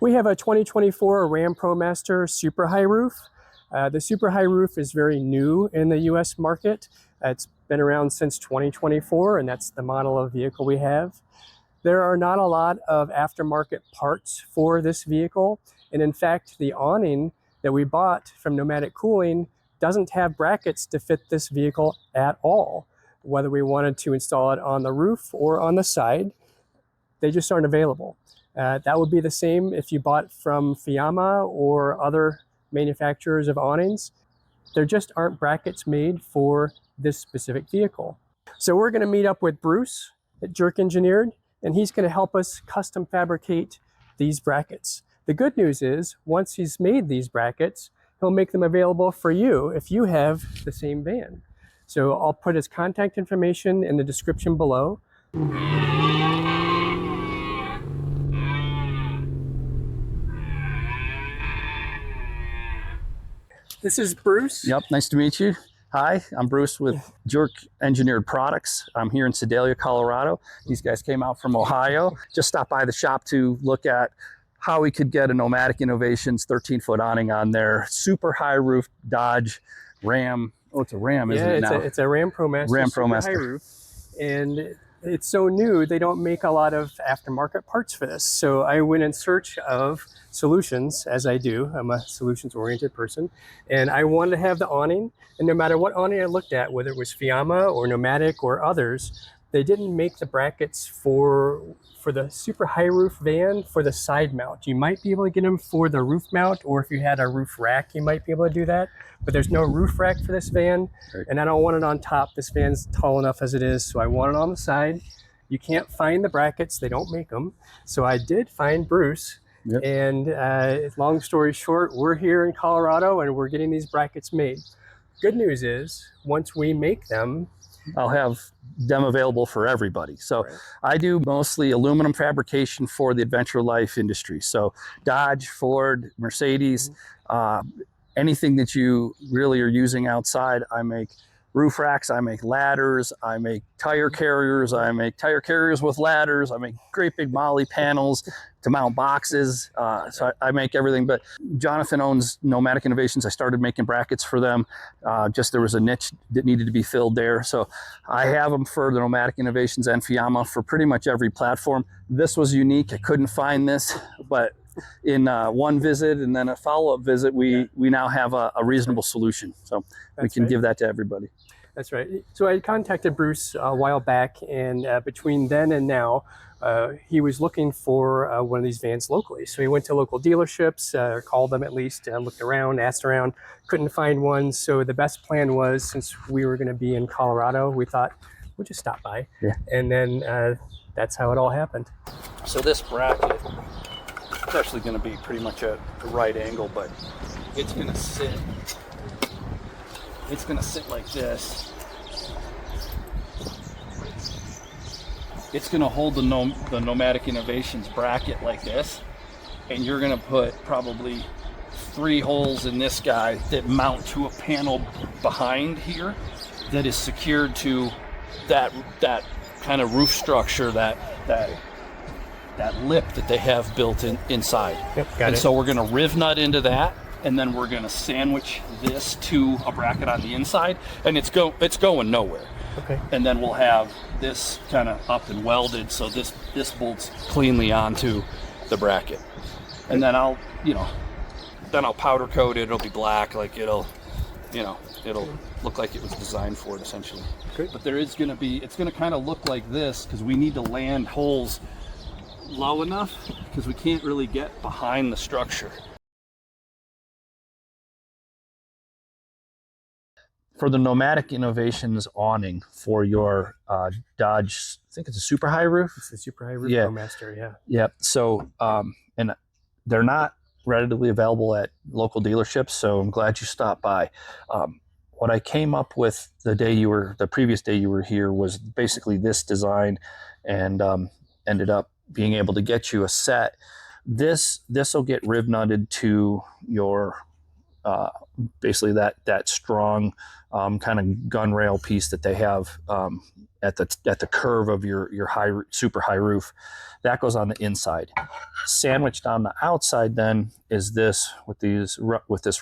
We have a 2024 Ram ProMaster Super High Roof. The Super High Roof is very new in the US market. It's been around since 2024, and that's the model of vehicle we have. There are not a lot of aftermarket parts for this vehicle, and in fact, the awning that we bought from Nomadic Cooling doesn't have brackets to fit this vehicle at all. Whether we wanted to install it on the roof or on the side, they just aren't available. That would be the same if you bought from Fiamma or other manufacturers of awnings. There just aren't brackets made for this specific vehicle. So we're going to meet up with Bruce at Jerk Engineered, and he's going to help us custom fabricate these brackets. The good news is, once he's made these brackets, he'll make them available for you if you have the same van. So I'll put his contact information in the description below. This is Bruce. Yep, nice to meet you. Hi, I'm Bruce with Jerk Engineered Products. I'm here in Sedalia, Colorado. These guys came out from Ohio. Just stopped by the shop to look at how we could get a Nomadic Innovations 13-foot awning on their super high roof Dodge Ram. Oh, it's a Ram, isn't it now? It's a Ram ProMaster Super High Roof. And it's so new, they don't make a lot of aftermarket parts for this. So I went in search of solutions, as I do. I'm a solutions-oriented person. And I wanted to have the awning. And no matter what awning I looked at, whether it was Fiamma or Nomadic or others, they didn't make the brackets for the super high roof van for the side mount. You might be able to get them for the roof mount, or if you had a roof rack, you might be able to do that. But there's no roof rack for this van, and I don't want it on top. This van's tall enough as it is, so I want it on the side. You can't find the brackets, they don't make them. So I did find Bruce, and long story short, we're here in Colorado and we're getting these brackets made. Good news is, once we make them, I'll have them available for everybody. So I do mostly aluminum fabrication for the adventure life industry. So Dodge, Ford, Mercedes, anything that you really are using outside. I make roof racks, I make ladders, I make tire carriers, I make tire carriers with ladders, I make great big molly panels to mount boxes. So I make everything. But Jonathan owns Nomadic Innovations. I started making brackets for them. Just there was a niche that needed to be filled there. So I have them for the Nomadic Innovations and Fiamma for pretty much every platform. This was unique. I couldn't find this, but in one visit and then a follow-up visit, we now have a reasonable solution. So we can give that to everybody. That's right. So I contacted Bruce a while back, and between then and now, he was looking for one of these vans locally. So he went to local dealerships, or called them at least, looked around, asked around, couldn't find one. So the best plan was, since we were going to be in Colorado, we thought we'll just stop by. And then that's how it all happened. So this bracket, it's actually going to be pretty much at a right angle, but it's going to sit. It's going to sit like this. It's going to hold the Nomadic Innovations bracket like this, and you're going to put probably 3 holes in this guy that mount to a panel behind here that is secured to that kind of roof structure, that lip that they have built inside. So we're going to riv nut into that, and then we're going to sandwich this to a bracket on the inside, and it's going nowhere. And then we'll have this kind of up and welded, so this bolts cleanly onto the bracket. And then I'll powder coat it. It'll be black, like it'll look like it was designed for it essentially. But it's going to kind of look like this, because we need to land holes low enough, because we can't really get behind the structure. For the Nomadic Innovations awning for your Dodge, I think it's a super high roof. It's a super high roof ProMaster, Yep. So, and they're not readily available at local dealerships, so I'm glad you stopped by. What I came up with the previous day you were here was basically this design, and ended up being able to get you a set. This will get riv nutted to your basically that strong kind of gun rail piece that they have at the curve of your super high roof. That goes on the inside. Sandwiched on the outside then is this with this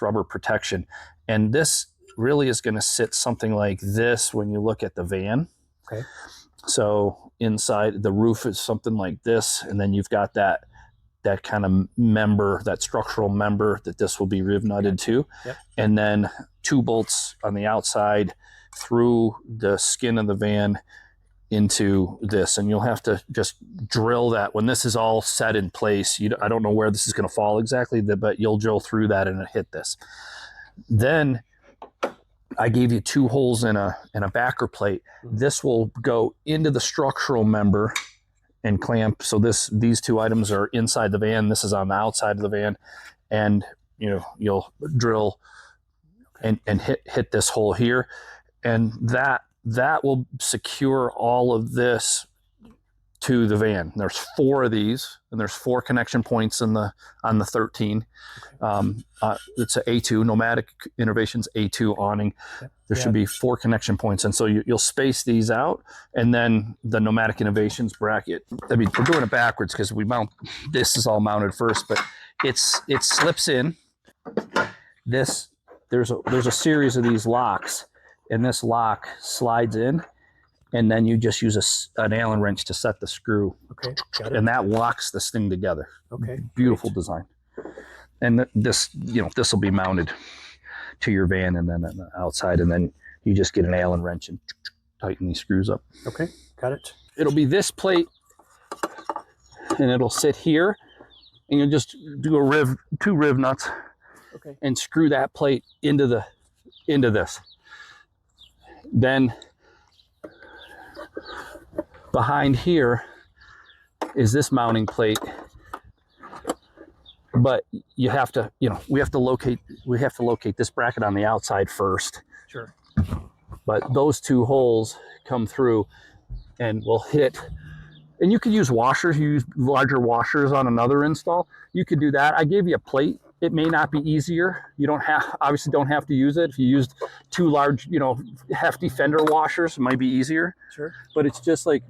rubber protection, and this really is going to sit something like this when you look at the van. Okay. So inside the roof is something like this, and then you've got that kind of member, that structural member that this will be riv nutted to. Yep. And then 2 bolts on the outside through the skin of the van into this, and you'll have to just drill that when this is all set in place. I don't know where this is going to fall exactly, but you'll drill through that and hit this. Then I gave you 2 holes in a backer plate. This will go into the structural member and clamp. So these 2 items are inside the van. This is on the outside of the van, and you'll drill and hit this hole here, and that will secure all of this to the van. There's 4 of these, and there's 4 connection points on the 13. It's a A2 Nomadic Innovations A2 awning. There should be 4 connection points, and so you'll space these out, and then the Nomadic Innovations bracket. I mean, we're doing it backwards because this is all mounted first, but it slips in. There's a series of these locks, and this lock slides in, and then you just use an Allen wrench to set the screw. Okay, got it. And that locks this thing together. Okay, beautiful design. And this will be mounted to your van, and then on the outside, and then you just get an Allen wrench and tighten these screws up. Okay, got it. It'll be this plate, and it'll sit here, and you'll just do 2 riv nuts, okay, and screw that plate into this. Then behind here is this mounting plate, but we have to locate this bracket on the outside first. Sure. But those 2 holes come through, and we'll hit. And you could use washers. You use larger washers on another install. You could do that. I gave you a plate. It may not be easier. You obviously don't have to use it. If you used 2 large, hefty fender washers, it might be easier. Sure. But it's just like,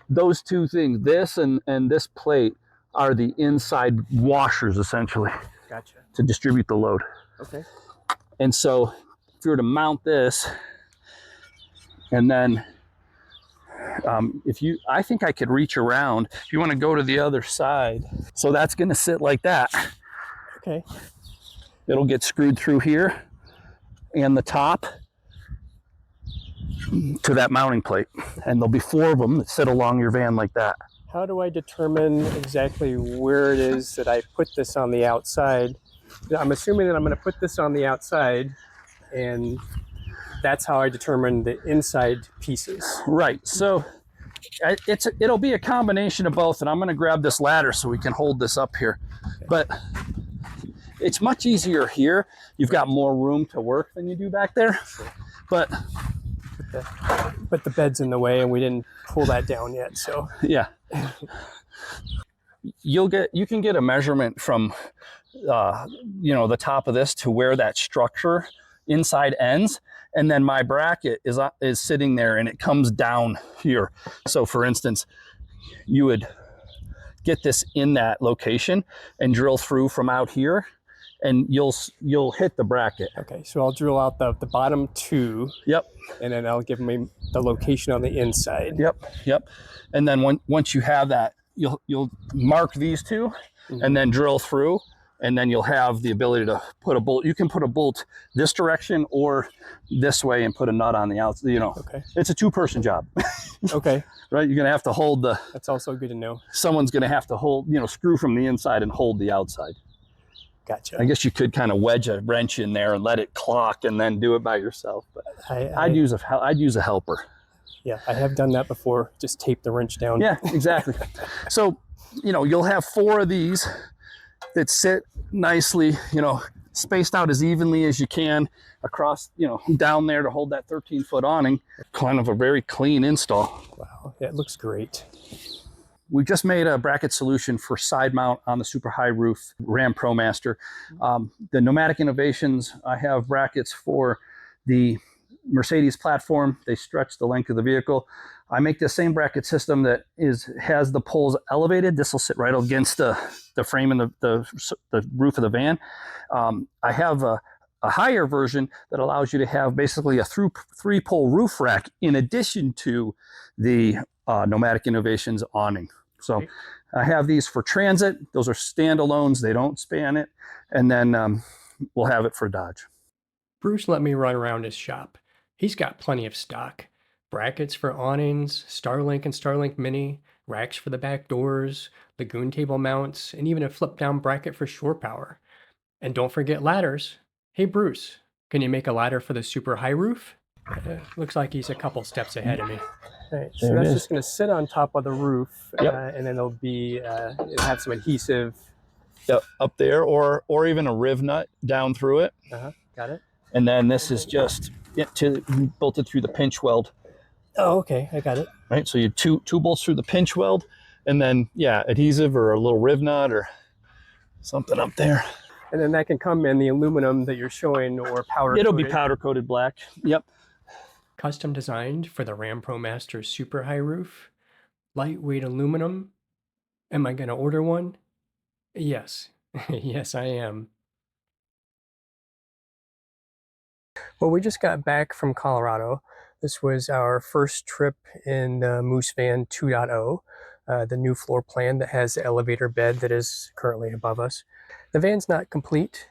those 2 things, this and this plate, are the inside washers essentially. Gotcha. To distribute the load. Okay. And so if you were to mount this, and then I think I could reach around. If you want to go to the other side, so that's going to sit like that. Okay. It'll get screwed through here and the top to that mounting plate, and there'll be 4 of them that sit along your van like that. How do I determine exactly where it is that I put this on the outside? I'm assuming that I'm going to put this on the outside, and that's how I determine the inside pieces. Right. So it'll be a combination of both, and I'm going to grab this ladder so we can hold this up here. Okay. But it's much easier here. You've got more room to work than you do back there. Sure. But the bed's in the way, and we didn't pull that down yet. So yeah. You can get a measurement from the top of this to where that structure inside ends, and then my bracket is sitting there, and it comes down here. So for instance, you would get this in that location and drill through from out here, and you'll hit the bracket. Okay, so I'll drill out the bottom 2. Yep. And then I'll give me the location on the inside. Yep. And then once you have that, you'll mark these 2, and then drill through, and then you'll have the ability to put a bolt. You can put a bolt this direction or this way and put a nut on the outside. Okay. It's a 2-person job. Okay. Right? You're going to have to hold That's also good to know. Someone's going to have to hold, screw from the inside and hold the outside. Gotcha. I guess you could kind of wedge a wrench in there and let it clock and then do it by yourself. But I'd use a helper. Yeah, I have done that before. Just tape the wrench down. Yeah, exactly. So, you'll have 4 of these that sit nicely, spaced out as evenly as you can across, down there to hold that 13-foot awning. Kind of a very clean install. Wow, yeah, it looks great. we just made a bracket solution for side mount on the Super High Roof Ram ProMaster. The Nomadic Innovations, I have brackets for the Mercedes platform. They stretch the length of the vehicle. I make the same bracket system that has the poles elevated. This will sit right against the frame and the roof of the van. I have a higher version that allows you to have basically a three-pole roof rack in addition to the Nomadic Innovations awning. So I have these for transit. Those are standalones. They don't span it. And then we'll have it for Dodge. Bruce let me run around his shop. He's got plenty of stock. Brackets for awnings, Starlink and Starlink Mini, racks for the back doors, lagoon table mounts, and even a flip-down bracket for shore power. And don't forget ladders. Hey Bruce, can you make a ladder for the Super High Roof? Looks like he's a couple steps ahead of me. All right, so that's just going to sit on top of the roof, and then it'll have some adhesive. Up there, or even a riv nut down through it. Got it. And then this is just bolted through the pinch weld. Oh, okay, I got it. Right, so you two bolts through the pinch weld, and then adhesive or a little riv nut or something up there. And then that can come in the aluminum that you're showing, or powder. It'll be powder coated black. Yep. Custom designed for the Ram ProMaster Super High Roof. Lightweight aluminum. Am I going to order one? Yes. Yes, I am. Well, we just got back from Colorado. This was our first trip in the Moose Van 2.0, the new floor plan that has the elevator bed that is currently above us. The van's not complete.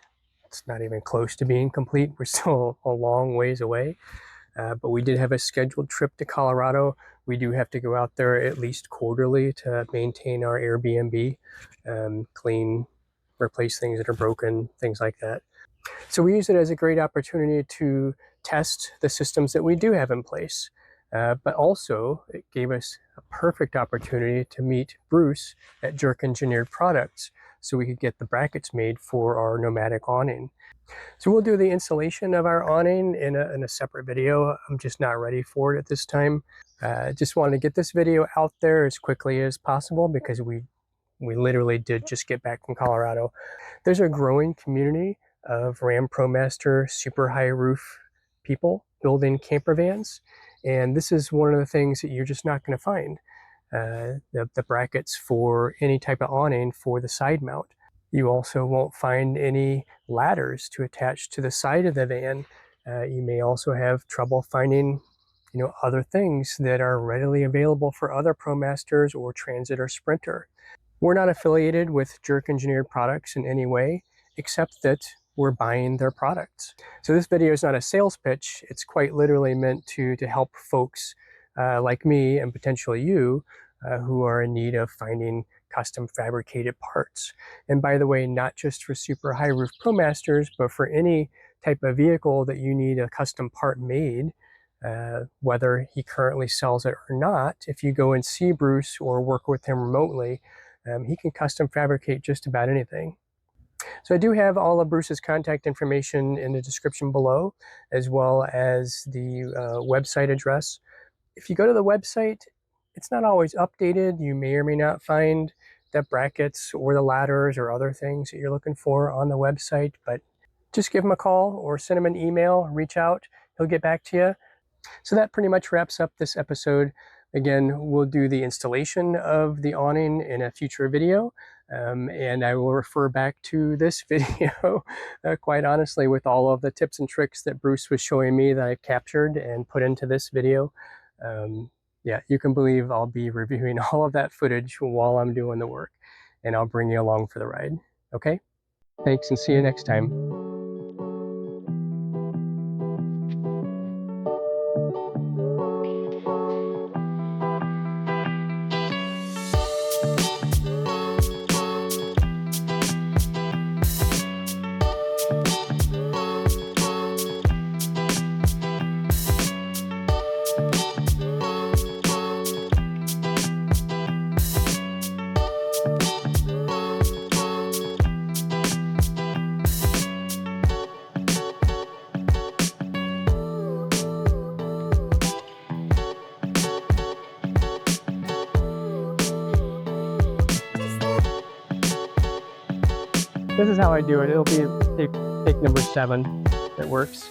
It's not even close to being complete. We're still a long ways away. But we did have a scheduled trip to Colorado. We do have to go out there at least quarterly to maintain our Airbnb, clean, replace things that are broken, things like that. So we use it as a great opportunity to test the systems that we do have in place. But also it gave us a perfect opportunity to meet Bruce at Jerk Engineered Products so we could get the brackets made for our Nomadic awning. So we'll do the installation of our awning in a separate video. I'm just not ready for it at this time. Just wanted to get this video out there as quickly as possible because we literally did just get back from Colorado. There's a growing community of Ram ProMaster Super High Roof people building camper vans. And this is one of the things that you're just not going to find. The brackets for any type of awning for the side mount. You also won't find any ladders to attach to the side of the van. You may also have trouble finding, other things that are readily available for other ProMasters or Transit or Sprinter. We're not affiliated with Jerk Engineered Products in any way, except that we're buying their products. So this video is not a sales pitch. It's quite literally meant to help folks like me and potentially you who are in need of finding custom fabricated parts. And by the way, not just for Super High Roof ProMasters, but for any type of vehicle that you need a custom part made, whether he currently sells it or not. If you go and see Bruce or work with him remotely, he can custom fabricate just about anything. So I do have all of Bruce's contact information in the description below, as well as the website address. If you go to the website, it's not always updated. You may or may not find the brackets or the ladders or other things that you're looking for on the website, but just give him a call or send him an email, reach out, he'll get back to you. So that pretty much wraps up this episode. Again, we'll do the installation of the awning in a future video, and I will refer back to this video, quite honestly, with all of the tips and tricks that Bruce was showing me that I captured and put into this video. Yeah, you can believe I'll be reviewing all of that footage while I'm doing the work, and I'll bring you along for the ride. Okay? Thanks, and see you next time. This is how I do it. It'll be take number 7 that works.